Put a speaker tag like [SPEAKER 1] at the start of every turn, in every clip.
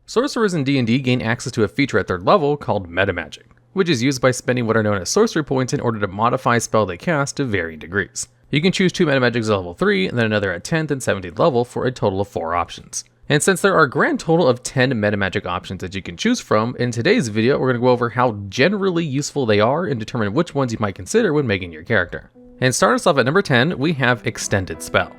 [SPEAKER 1] Sorcerers in D&D gain access to a feature at 3rd level called Metamagic, which is used by spending what are known as Sorcery Points in order to modify a spell they cast to varying degrees. You can choose 2 Metamagics at level 3, and then another at 10th and 17th level for a total of 4 options. And since there are a grand total of 10 Metamagic options that you can choose from, in today's video we're going to go over how generally useful they are and determine which ones you might consider when making your character. And start us off at number 10, we have Extended Spell.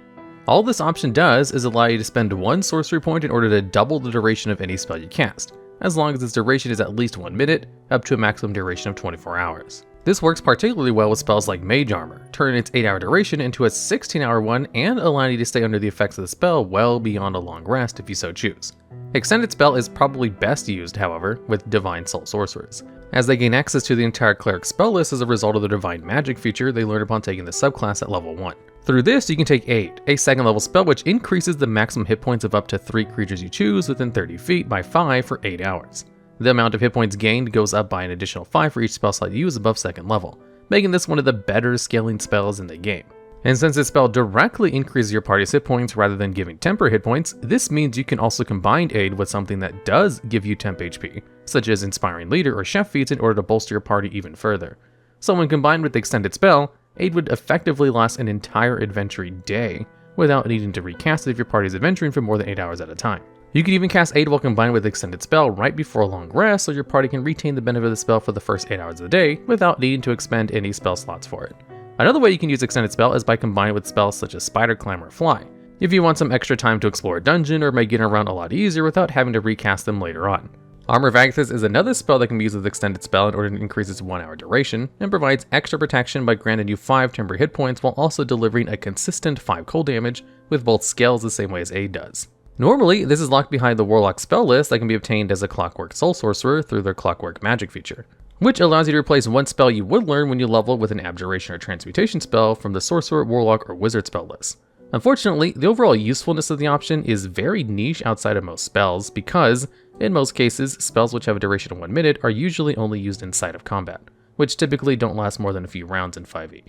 [SPEAKER 1] All this option does is allow you to spend 1 sorcery point in order to double the duration of any spell you cast, as long as its duration is at least 1 minute, up to a maximum duration of 24 hours. This works particularly well with spells like Mage Armor, turning its 8-hour duration into a 16-hour one and allowing you to stay under the effects of the spell well beyond a long rest if you so choose. Extended Spell is probably best used, however, with Divine Soul Sorcerers, as they gain access to the entire Cleric spell list as a result of the Divine Magic feature they learned upon taking the subclass at level 1. Through this, you can take Aid, a 2nd level spell which increases the maximum hit points of up to 3 creatures you choose within 30 feet by 5 for 8 hours. The amount of hit points gained goes up by an additional 5 for each spell slot you use above 2nd level, making this one of the better scaling spells in the game. And since this spell directly increases your party's hit points rather than giving temporary hit points, this means you can also combine Aid with something that does give you temp HP, such as Inspiring Leader or Chef feats in order to bolster your party even further. So when combined with the Extended Spell, Aid would effectively last an entire adventuring day, without needing to recast it if your party is adventuring for more than 8 hours at a time. You can even cast Aid while combined with Extended Spell right before a long rest, so your party can retain the benefit of the spell for the first 8 hours of the day, without needing to expend any spell slots for it. Another way you can use Extended Spell is by combining with spells such as Spider Climb or Fly, if you want some extra time to explore a dungeon or make getting around a lot easier without having to recast them later on. Armor of Agathis is another spell that can be used with Extended Spell in order to increase its 1-hour duration, and provides extra protection by granting you 5 temporary hit points while also delivering a consistent 5 cold damage with both scales the same way as Aid does. Normally, this is locked behind the Warlock spell list that can be obtained as a Clockwork Soul Sorcerer through their Clockwork Magic feature, which allows you to replace one spell you would learn when you level with an Abjuration or Transmutation spell from the Sorcerer, Warlock, or Wizard spell list. Unfortunately, the overall usefulness of the option is very niche outside of most spells because, in most cases, spells which have a duration of 1 minute are usually only used inside of combat, which typically don't last more than a few rounds in 5e.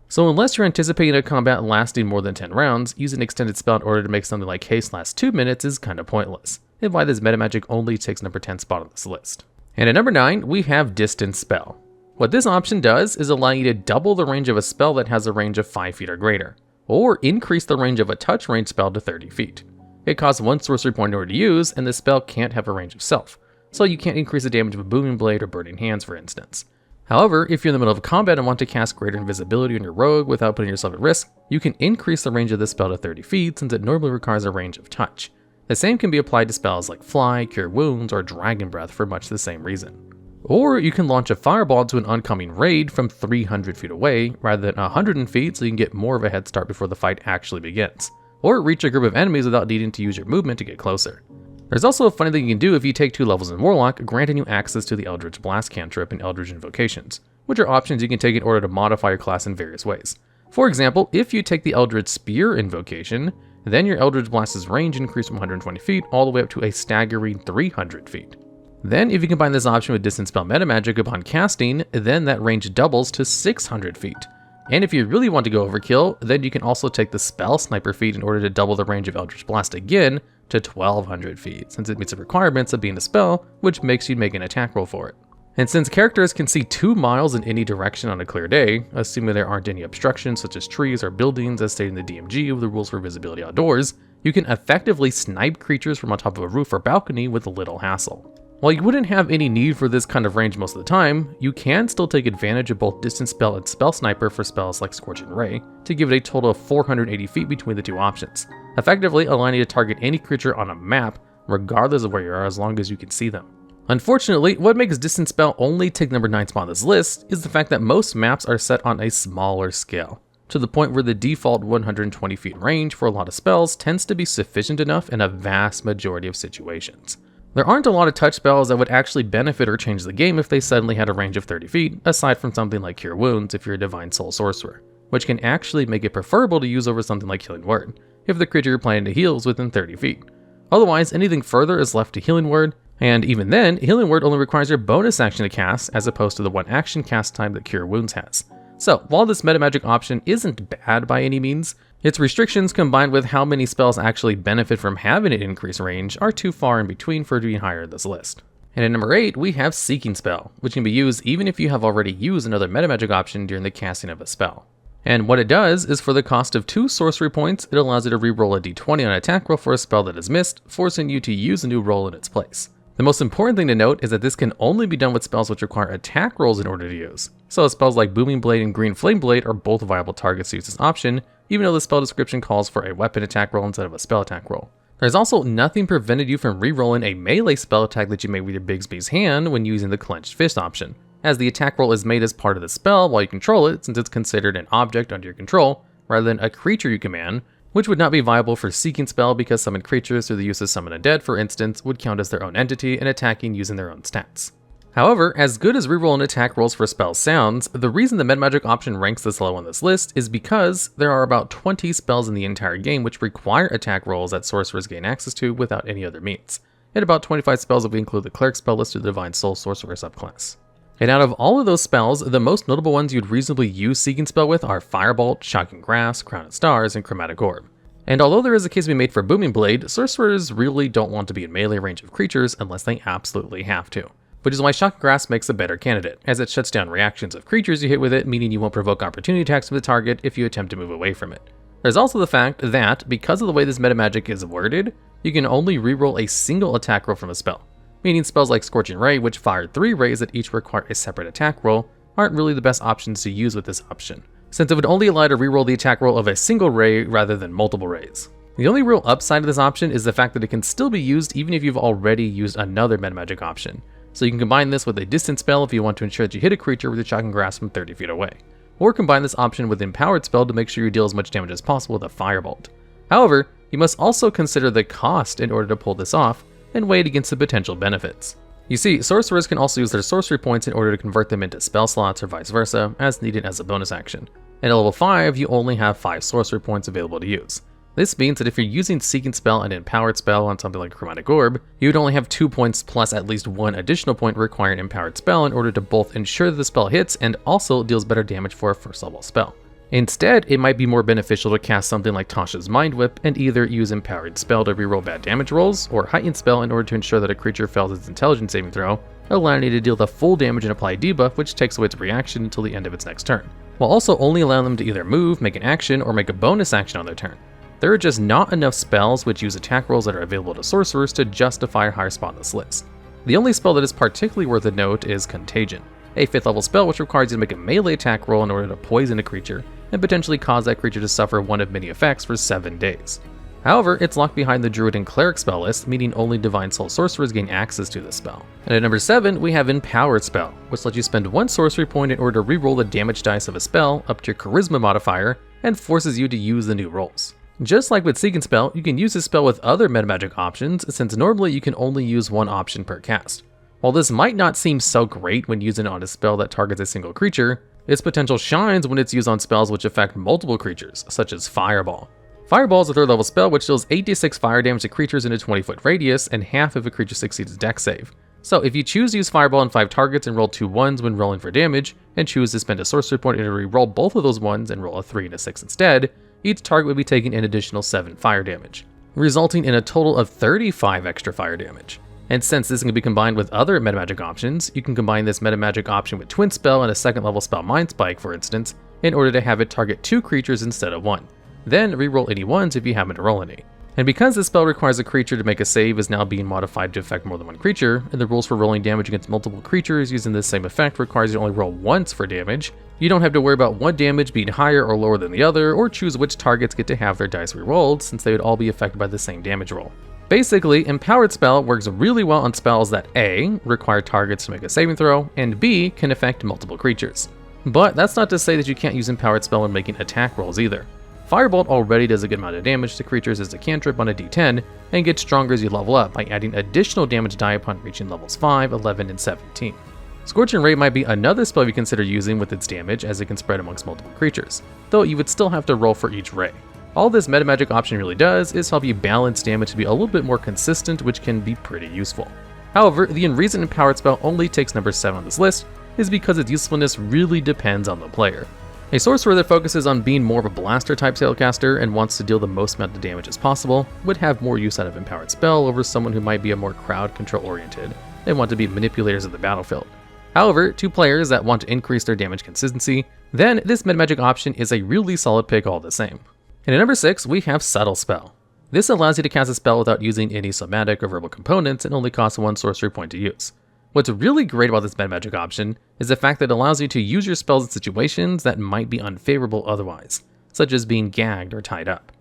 [SPEAKER 1] So unless you're anticipating a combat lasting more than 10 rounds, using Extended Spell in order to make something like Haste last 2 minutes is kinda pointless, and why this Metamagic only takes number 10 spot on this list. And at number 9, we have Distance Spell. What this option does is allow you to double the range of a spell that has a range of 5 feet or greater, or increase the range of a touch range spell to 30 feet. It costs 1 sorcery point in order to use, and the spell can't have a range of self, so you can't increase the damage of a Booming Blade or Burning Hands, for instance. However, if you're in the middle of combat and want to cast greater invisibility on your rogue without putting yourself at risk, you can increase the range of the spell to 30 feet since it normally requires a range of touch. The same can be applied to spells like Fly, Cure Wounds, or Dragon Breath for much the same reason. Or you can launch a fireball to an oncoming raid from 300 feet away rather than 100 feet so you can get more of a head start before the fight actually begins. Or reach a group of enemies without needing to use your movement to get closer. There's also a funny thing you can do if you take 2 levels in Warlock, granting you access to the Eldritch Blast cantrip and Eldritch Invocations, which are options you can take in order to modify your class in various ways. For example, if you take the Eldritch Spear Invocation, then your Eldritch Blast's range increases from 120 feet all the way up to a staggering 300 feet. Then if you combine this option with Distance Spell Metamagic upon casting, then that range doubles to 600 feet. And if you really want to go overkill, then you can also take the Spell Sniper feat in order to double the range of Eldritch Blast again to 1200 feet, since it meets the requirements of being a spell, which makes you make an attack roll for it. And since characters can see 2 miles in any direction on a clear day, assuming there aren't any obstructions such as trees or buildings as stated in the DMG with the rules for visibility outdoors, you can effectively snipe creatures from on top of a roof or balcony with little hassle. While you wouldn't have any need for this kind of range most of the time, you can still take advantage of both Distance Spell and Spell Sniper for spells like Scorching Ray to give it a total of 480 feet between the 2 options, effectively allowing you to target any creature on a map regardless of where you are as long as you can see them. Unfortunately, what makes Distance Spell only take number 9 spot on this list is the fact that most maps are set on a smaller scale, to the point where the default 120 feet range for a lot of spells tends to be sufficient enough in a vast majority of situations. There aren't a lot of touch spells that would actually benefit or change the game if they suddenly had a range of 30 feet, aside from something like Cure Wounds if you're a Divine Soul Sorcerer, which can actually make it preferable to use over something like Healing Word, if the creature you're planning to heal is within 30 feet. Otherwise, anything further is left to Healing Word, and even then, Healing Word only requires your bonus action to cast, as opposed to the 1 action cast time that Cure Wounds has. So, while this Metamagic option isn't bad by any means, Its restrictions combined with how many spells actually benefit from having an increased range are too far in between for it to be higher in this list. And at number 8, we have Seeking Spell, which can be used even if you have already used another Metamagic option during the casting of a spell. And what it does is for the cost of 2 sorcery points, it allows you to reroll a d20 on an attack roll for a spell that is missed, forcing you to use a new roll in its place. The most important thing to note is that this can only be done with spells which require attack rolls in order to use. So spells like Booming Blade and Green Flame Blade are both viable targets to use this option, even though the spell description calls for a weapon attack roll instead of a spell attack roll. There's also nothing prevented you from rerolling a melee spell attack that you made with your Bigsby's hand when using the Clenched Fist option, as the attack roll is made as part of the spell while you control it, since it's considered an object under your control, rather than a creature you command, which would not be viable for Seeking Spell because summoned creatures through the use of Summon Undead, for instance, would count as their own entity and attacking using their own stats. However, as good as reroll and attack rolls for spells sounds, the reason the Metamagic option ranks this low on this list is because there are about 20 spells in the entire game which require attack rolls that sorcerers gain access to without any other means, and about 25 spells if we include the Cleric spell list of the Divine Soul Sorcerer subclass. And out of all of those spells, the most notable ones you'd reasonably use Seeking Spell with are Firebolt, Shocking Grasp, Crown of Stars, and Chromatic Orb. And although there is a case to be made for Booming Blade, sorcerers really don't want to be in melee range of creatures unless they absolutely have to, which is why Shocking Grasp makes a better candidate, as it shuts down reactions of creatures you hit with it, meaning you won't provoke opportunity attacks from the target if you attempt to move away from it. There's also the fact that, because of the way this metamagic is worded, you can only reroll a single attack roll from a spell, meaning spells like Scorching Ray, which fire 3 rays that each require a separate attack roll, aren't really the best options to use with this option, since it would only allow you to reroll the attack roll of a single ray rather than multiple rays. The only real upside of this option is the fact that it can still be used even if you've already used another metamagic option, so you can combine this with a Distance Spell if you want to ensure that you hit a creature with your Shocking Grasp from 30 feet away, or combine this option with Empowered Spell to make sure you deal as much damage as possible with a Firebolt. However, you must also consider the cost in order to pull this off, and weigh it against the potential benefits. You see, sorcerers can also use their sorcery points in order to convert them into spell slots or vice versa, as needed as a bonus action. And at level 5, you only have 5 sorcery points available to use. This means that if you're using Seeking Spell and Empowered Spell on something like Chromatic Orb, you would only have 2 points plus at least 1 additional point requiring Empowered Spell in order to both ensure that the spell hits and also deals better damage for a first level spell. Instead, it might be more beneficial to cast something like Tasha's Mind Whip and either use Empowered Spell to reroll bad damage rolls, or Heightened Spell in order to ensure that a creature fails its intelligence saving throw, allowing it to deal the full damage and apply debuff, which takes away its reaction until the end of its next turn, while also only allowing them to either move, make an action, or make a bonus action on their turn. There are just not enough spells which use attack rolls that are available to sorcerers to justify a higher spot on this list. The only spell that is particularly worth a note is Contagion, a 5th level spell which requires you to make a melee attack roll in order to poison a creature, and potentially cause that creature to suffer one of many effects for 7 days. However, it's locked behind the Druid and Cleric spell list, meaning only Divine Soul Sorcerers gain access to this spell. And at number 7, we have Empowered Spell, which lets you spend 1 sorcery point in order to reroll the damage dice of a spell up to your Charisma modifier, and forces you to use the new rolls. Just like with Seeking Spell, you can use this spell with other metamagic options, since normally you can only use 1 option per cast. While this might not seem so great when using it on a spell that targets a single creature, its potential shines when it's used on spells which affect multiple creatures, such as Fireball. Fireball is a 3rd level spell which deals 8d6 fire damage to creatures in a 20-foot radius, and half if a creature succeeds a dex save. So if you choose to use Fireball on 5 targets and roll 2 1s when rolling for damage, and choose to spend a sorcery point to re-roll both of those 1s and roll a 3 and a 6 instead, each target would be taking an additional 7 fire damage, resulting in a total of 35 extra fire damage. And since this can be combined with other metamagic options, you can combine this metamagic option with Twin Spell and a 2nd level spell Mind Spike, for instance, in order to have it target 2 creatures instead of 1. Then reroll any 1s if you happen to roll any. And because this spell requires a creature to make a save is now being modified to affect more than 1 creature, and the rules for rolling damage against multiple creatures using this same effect requires you to only roll once for damage, you don't have to worry about one damage being higher or lower than the other, or choose which targets get to have their dice rerolled, since they would all be affected by the same damage roll. Basically, Empowered Spell works really well on spells that A, require targets to make a saving throw, and B, can affect multiple creatures. But that's not to say that you can't use Empowered Spell when making attack rolls either. Firebolt already does a good amount of damage to creatures as a cantrip on a d10, and gets stronger as you level up by adding additional damage die upon reaching levels 5, 11, and 17. Scorching Ray might be another spell you consider using with its damage, as it can spread amongst multiple creatures, though you would still have to roll for each ray. All this metamagic option really does is help you balance damage to be a little bit more consistent, which can be pretty useful. However, the reason Empowered Spell only takes number 7 on this list is because its usefulness really depends on the player. A sorcerer that focuses on being more of a blaster type spellcaster and wants to deal the most amount of damage as possible would have more use out of Empowered Spell over someone who might be a more crowd control oriented and want to be manipulators of the battlefield. However, to players that want to increase their damage consistency, then this Metamagic option is a really solid pick all the same. And at number 6, we have Subtle Spell. This allows you to cast a spell without using any somatic or verbal components and only costs 1 sorcery point to use. What's really great about this Metamagic option is the fact that it allows you to use your spells in situations that might be unfavorable otherwise, such as being gagged or tied up.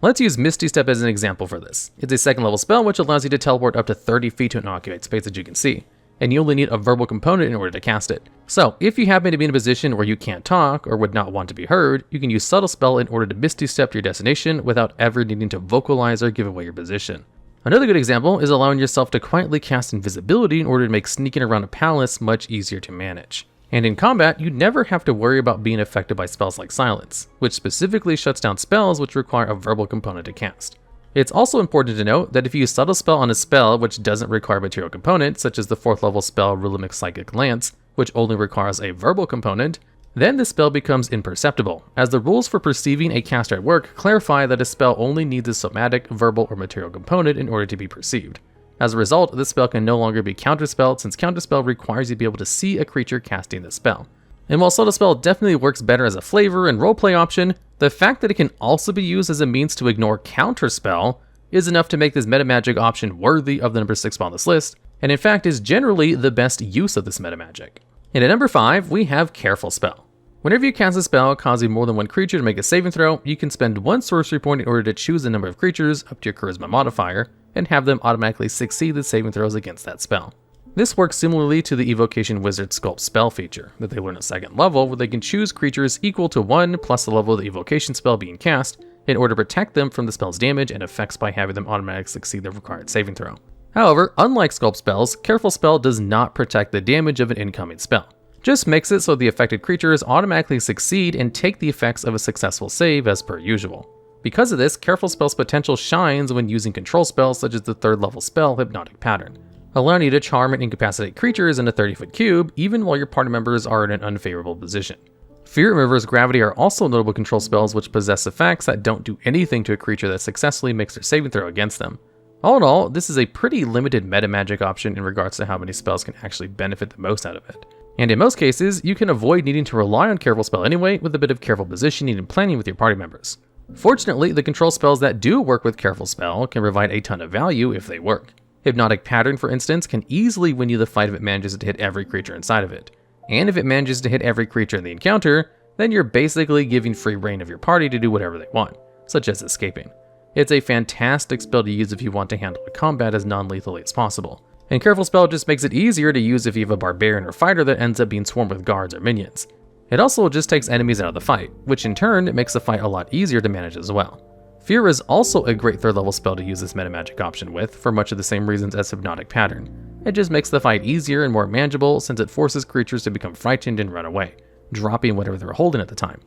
[SPEAKER 1] Let's use Misty Step as an example for this. It's a 2nd level spell which allows you to teleport up to 30 feet to an occupied space that you can see, and you only need a verbal component in order to cast it. So if you happen to be in a position where you can't talk or would not want to be heard, you can use Subtle Spell in order to Misty Step to your destination without ever needing to vocalize or give away your position. Another good example is allowing yourself to quietly cast invisibility in order to make sneaking around a palace much easier to manage. And in combat, you never have to worry about being affected by spells like Silence, which specifically shuts down spells which require a verbal component to cast. It's also important to note that if you use Subtle Spell on a spell which doesn't require a material component, such as the 4th level spell Rhythmic Psychic Lance, which only requires a verbal component, then the spell becomes imperceptible, as the rules for perceiving a caster at work clarify that a spell only needs a somatic, verbal, or material component in order to be perceived. As a result, this spell can no longer be counterspelled since counterspell requires you to be able to see a creature casting the spell. And while Subtle Spell definitely works better as a flavor and roleplay option, the fact that it can also be used as a means to ignore counterspell is enough to make this Metamagic option worthy of the number 6 spell on this list, and in fact is generally the best use of this Metamagic. And at number 5, we have Careful Spell. Whenever you cast a spell causing more than one creature to make a saving throw, you can spend 1 sorcery point in order to choose the number of creatures up to your charisma modifier, and have them automatically succeed the saving throws against that spell. This works similarly to the Evocation Wizard Sculpt spell feature that they learn at 2nd level, where they can choose creatures equal to 1 plus the level of the evocation spell being cast in order to protect them from the spell's damage and effects by having them automatically succeed the required saving throw. However, unlike Sculpt spells, Careful Spell does not protect the damage of an incoming spell. Just makes it so the affected creatures automatically succeed and take the effects of a successful save as per usual. Because of this, Careful Spell's potential shines when using control spells such as the 3rd level spell Hypnotic Pattern, allowing you to charm and incapacitate creatures in a 30-foot cube even while your party members are in an unfavorable position. Fear and Reverse Gravity are also notable control spells which possess effects that don't do anything to a creature that successfully makes their saving throw against them. All in all, this is a pretty limited Metamagic option in regards to how many spells can actually benefit the most out of it. And in most cases, you can avoid needing to rely on Careful Spell anyway with a bit of careful positioning and planning with your party members. Fortunately, the control spells that do work with Careful Spell can provide a ton of value if they work. Hypnotic Pattern, for instance, can easily win you the fight if it manages to hit every creature inside of it. And if it manages to hit every creature in the encounter, then you're basically giving free reign of your party to do whatever they want, such as escaping. It's a fantastic spell to use if you want to handle a combat as non-lethally as possible. And Careful Spell just makes it easier to use if you have a barbarian or fighter that ends up being swarmed with guards or minions. It also just takes enemies out of the fight, which in turn makes the fight a lot easier to manage as well. Fear is also a great 3rd level spell to use this Metamagic option with, for much of the same reasons as Hypnotic Pattern. It just makes the fight easier and more manageable since it forces creatures to become frightened and run away, dropping whatever they're holding at the time.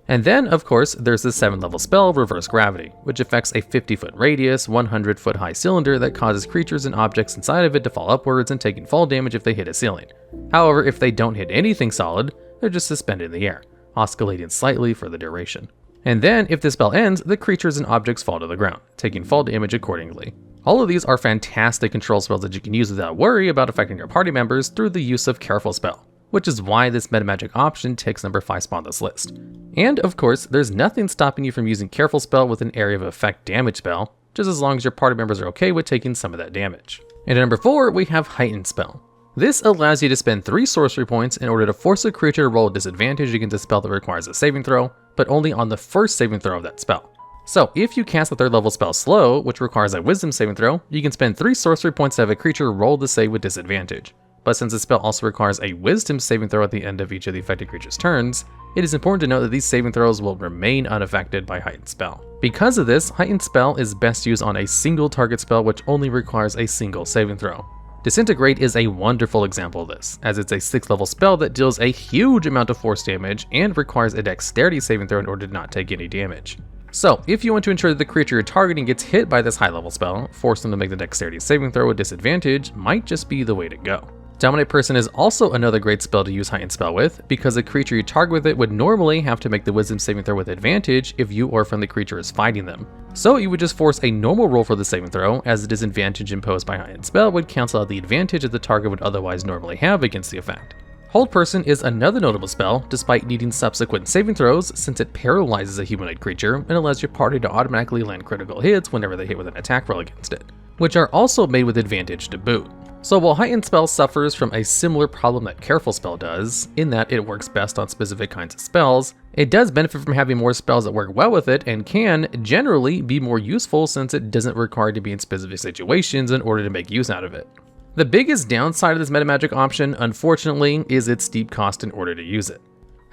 [SPEAKER 1] And then, of course, there's the 7th level spell, Reverse Gravity, which affects a 50-foot radius, 100-foot high cylinder that causes creatures and objects inside of it to fall upwards and taking fall damage if they hit a ceiling. However, if they don't hit anything solid, they're just suspended in the air, oscillating slightly for the duration. And then, if the spell ends, the creatures and objects fall to the ground, taking fall damage accordingly. All of these are fantastic control spells that you can use without worry about affecting your party members through the use of Careful Spell, which is why this Metamagic option takes number 5 spot on this list. And of course, there's nothing stopping you from using Careful Spell with an area of effect damage spell, just as long as your party members are okay with taking some of that damage. And at number 4, we have Heightened Spell. This allows you to spend 3 sorcery points in order to force a creature to roll a disadvantage against a spell that requires a saving throw, but only on the first saving throw of that spell. So if you cast a 3rd level spell Slow, which requires a wisdom saving throw, you can spend 3 sorcery points to have a creature roll the save with disadvantage. But since the spell also requires a wisdom saving throw at the end of each of the affected creature's turns, it is important to note that these saving throws will remain unaffected by Heightened Spell. Because of this, Heightened Spell is best used on a single target spell which only requires a single saving throw. Disintegrate is a wonderful example of this, as it's a 6th level spell that deals a huge amount of force damage and requires a dexterity saving throw in order to not take any damage. So, if you want to ensure that the creature you're targeting gets hit by this high level spell, force them to make the dexterity saving throw with disadvantage might just be the way to go. Dominate Person is also another great spell to use Heightened Spell with, because a creature you target with it would normally have to make the Wisdom saving throw with advantage if you or friendly creature is fighting them. So you would just force a normal roll for the saving throw, as the disadvantage imposed by Heightened Spell would cancel out the advantage that the target would otherwise normally have against the effect. Hold Person is another notable spell, despite needing subsequent saving throws, since it paralyzes a humanoid creature and allows your party to automatically land critical hits whenever they hit with an attack roll against it, which are also made with advantage to boot. So while Heightened Spell suffers from a similar problem that Careful Spell does, in that it works best on specific kinds of spells, it does benefit from having more spells that work well with it and can, generally, be more useful since it doesn't require to be in specific situations in order to make use out of it. The biggest downside of this Metamagic option, unfortunately, is its steep cost in order to use it.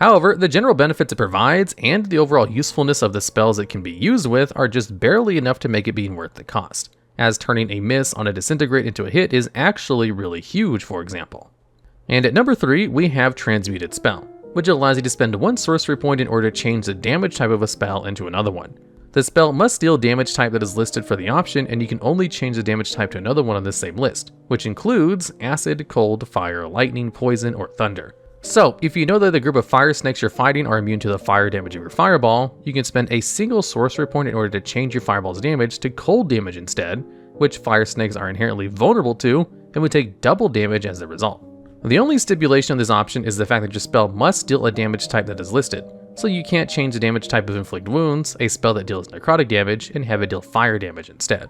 [SPEAKER 1] However, the general benefits it provides and the overall usefulness of the spells it can be used with are just barely enough to make it being worth the cost, as turning a miss on a disintegrate into a hit is actually really huge, for example. And at number 3, we have Transmuted Spell, which allows you to spend 1 sorcery point in order to change the damage type of a spell into another one. The spell must deal damage type that is listed for the option, and you can only change the damage type to another one on the same list, which includes acid, cold, fire, lightning, poison, or thunder. So, if you know that the group of fire snakes you're fighting are immune to the fire damage of your fireball, you can spend a single sorcery point in order to change your fireball's damage to cold damage instead, which fire snakes are inherently vulnerable to, and would take double damage as a result. The only stipulation of this option is the fact that your spell must deal a damage type that is listed, so you can't change the damage type of Inflict Wounds, a spell that deals necrotic damage, and have it deal fire damage instead.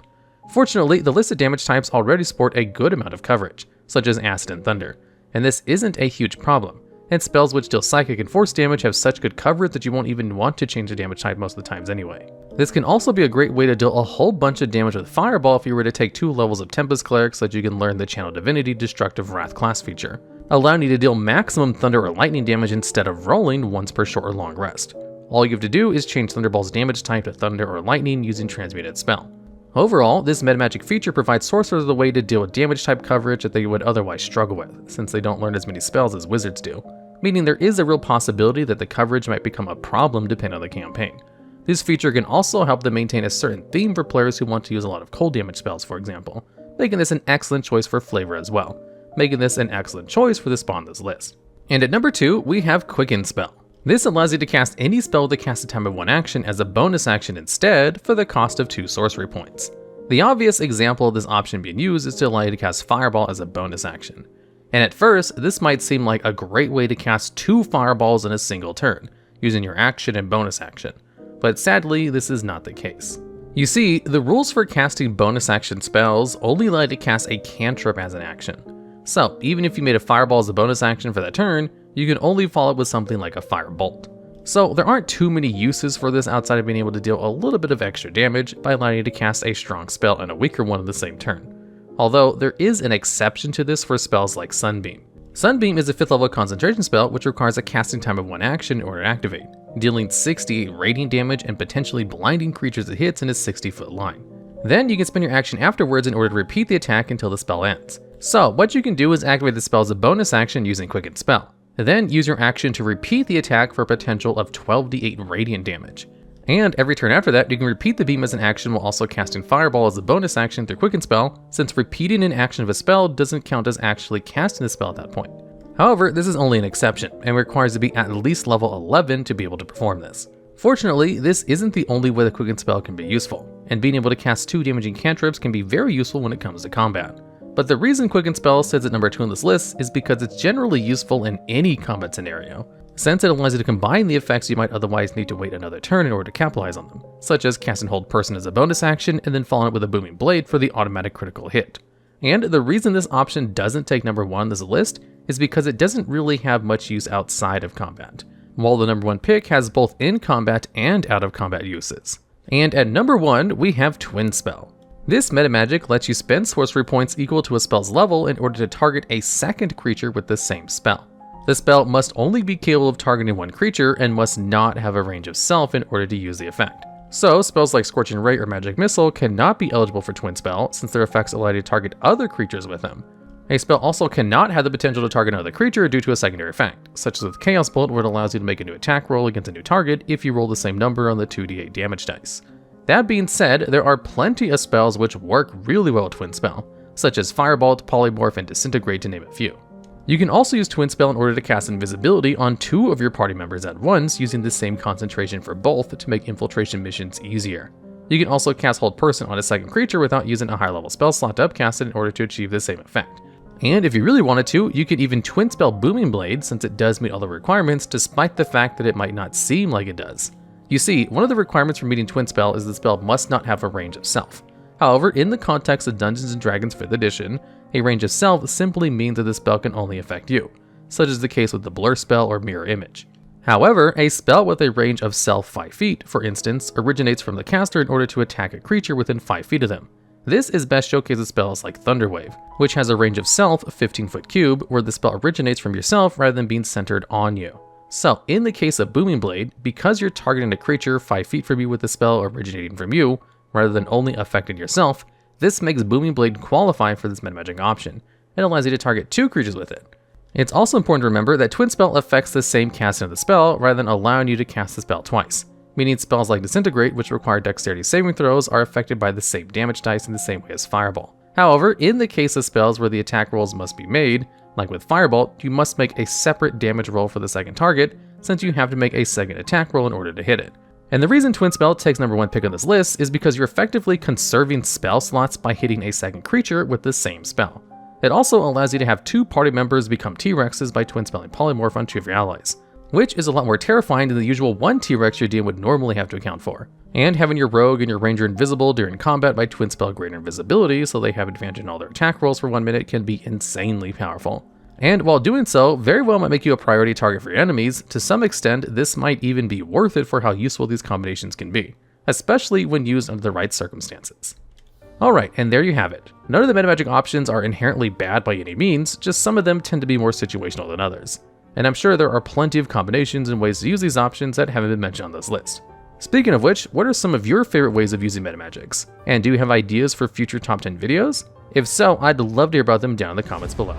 [SPEAKER 1] Fortunately, the listed damage types already sport a good amount of coverage, such as Acid and Thunder, and this isn't a huge problem, and spells which deal psychic and force damage have such good coverage that you won't even want to change the damage type most of the times anyway. This can also be a great way to deal a whole bunch of damage with Fireball if you were to take 2 levels of Tempest Cleric so that you can learn the Channel Divinity Destructive Wrath class feature, allowing you to deal maximum thunder or lightning damage instead of rolling once per short or long rest. All you have to do is change Thunderball's damage type to thunder or lightning using Transmuted Spell. Overall, this Metamagic feature provides sorcerers with a way to deal with damage type coverage that they would otherwise struggle with, since they don't learn as many spells as wizards do, meaning there is a real possibility that the coverage might become a problem depending on the campaign. This feature can also help them maintain a certain theme for players who want to use a lot of cold damage spells, for example, making this an excellent choice for flavor as well, making this an excellent choice for the spell on this list. And at number 2, we have Quickened Spell. This allows you to cast any spell with a casted time of 1 action as a bonus action instead for the cost of 2 sorcery points. The obvious example of this option being used is to allow you to cast Fireball as a bonus action. And at first, this might seem like a great way to cast 2 fireballs in a single turn, using your action and bonus action. But sadly, this is not the case. You see, the rules for casting bonus action spells only allow you to cast a cantrip as an action. So, even if you made a fireball as a bonus action for that turn, you can only follow it with something like a firebolt. So there aren't too many uses for this outside of being able to deal a little bit of extra damage by allowing you to cast a strong spell and a weaker one in the same turn. Although there is an exception to this for spells like Sunbeam. Sunbeam is a 5th level concentration spell which requires a casting time of 1 action in order to activate, dealing 68 radiant damage and potentially blinding creatures it hits in a 60-foot line. Then you can spend your action afterwards in order to repeat the attack until the spell ends. So what you can do is activate the spell as a bonus action using Quickened Spell. Then use your action to repeat the attack for a potential of 12d8 radiant damage. And every turn after that, you can repeat the beam as an action while also casting Fireball as a bonus action through Quickened Spell, since repeating an action of a spell doesn't count as actually casting the spell at that point. However, this is only an exception, and requires to be at least level 11 to be able to perform this. Fortunately, this isn't the only way the Quickened Spell can be useful, and being able to cast 2 damaging cantrips can be very useful when it comes to combat. But the reason Quickened Spell sits at number 2 on this list is because it's generally useful in any combat scenario, since it allows you to combine the effects you might otherwise need to wait another turn in order to capitalize on them, such as casting Hold Person as a bonus action and then following it with a Booming Blade for the automatic critical hit. And the reason this option doesn't take number 1 on this list is because it doesn't really have much use outside of combat, while the number 1 pick has both in combat and out of combat uses. And at number 1, we have Twin Spell. This metamagic lets you spend sorcery points equal to a spell's level in order to target a second creature with the same spell. The spell must only be capable of targeting 1 creature and must not have a range of self in order to use the effect. So spells like Scorching Ray or Magic Missile cannot be eligible for Twin Spell since their effects allow you to target other creatures with them. A spell also cannot have the potential to target another creature due to a secondary effect, such as with Chaos Bolt, where it allows you to make a new attack roll against a new target if you roll the same number on the 2d8 damage dice. That being said, there are plenty of spells which work really well with Twin Spell, such as Firebolt, Polymorph, and Disintegrate to name a few. You can also use Twin Spell in order to cast invisibility on 2 of your party members at once, using the same concentration for both to make infiltration missions easier. You can also cast Hold Person on a second creature without using a higher level spell slot to upcast it in order to achieve the same effect. And if you really wanted to, you could even Twin Spell Booming Blade, since it does meet all the requirements despite the fact that it might not seem like it does. You see, one of the requirements for meeting Twin Spell is the spell must not have a range of self. However, in the context of Dungeons & Dragons 5th edition, a range of self simply means that the spell can only affect you, such as the case with the Blur spell or Mirror Image. However, a spell with a range of self 5 feet, for instance, originates from the caster in order to attack a creature within 5 feet of them. This is best showcased with spells like Thunderwave, which has a range of self 15-foot cube, where the spell originates from yourself rather than being centered on you. So, in the case of Booming Blade, because you're targeting a creature 5 feet from you with the spell originating from you, rather than only affecting yourself, this makes Booming Blade qualify for this metamagic option. It allows you to target 2 creatures with it. It's also important to remember that Twin Spell affects the same casting of the spell rather than allowing you to cast the spell twice, meaning spells like Disintegrate, which require dexterity saving throws, are affected by the same damage dice in the same way as Fireball. However, in the case of spells where the attack rolls must be made, like with Firebolt, you must make a separate damage roll for the second target, since you have to make a second attack roll in order to hit it. And the reason Twin Spell takes number 1 pick on this list is because you're effectively conserving spell slots by hitting a second creature with the same spell. It also allows you to have 2 party members become T-Rexes by Twin Spelling Polymorph on 2 of your allies, which is a lot more terrifying than the usual 1 T-Rex your DM would normally have to account for. And having your rogue and your ranger invisible during combat by Twin Spell greater invisibility so they have advantage in all their attack rolls for 1 minute can be insanely powerful. And while doing so, very well might make you a priority target for your enemies. To some extent, this might even be worth it for how useful these combinations can be, especially when used under the right circumstances. Alright, and there you have it. None of the metamagic options are inherently bad by any means, just some of them tend to be more situational than others. And I'm sure there are plenty of combinations and ways to use these options that haven't been mentioned on this list. Speaking of which, what are some of your favorite ways of using metamagics? And do you have ideas for future top 10 videos? If so, I'd love to hear about them down in the comments below.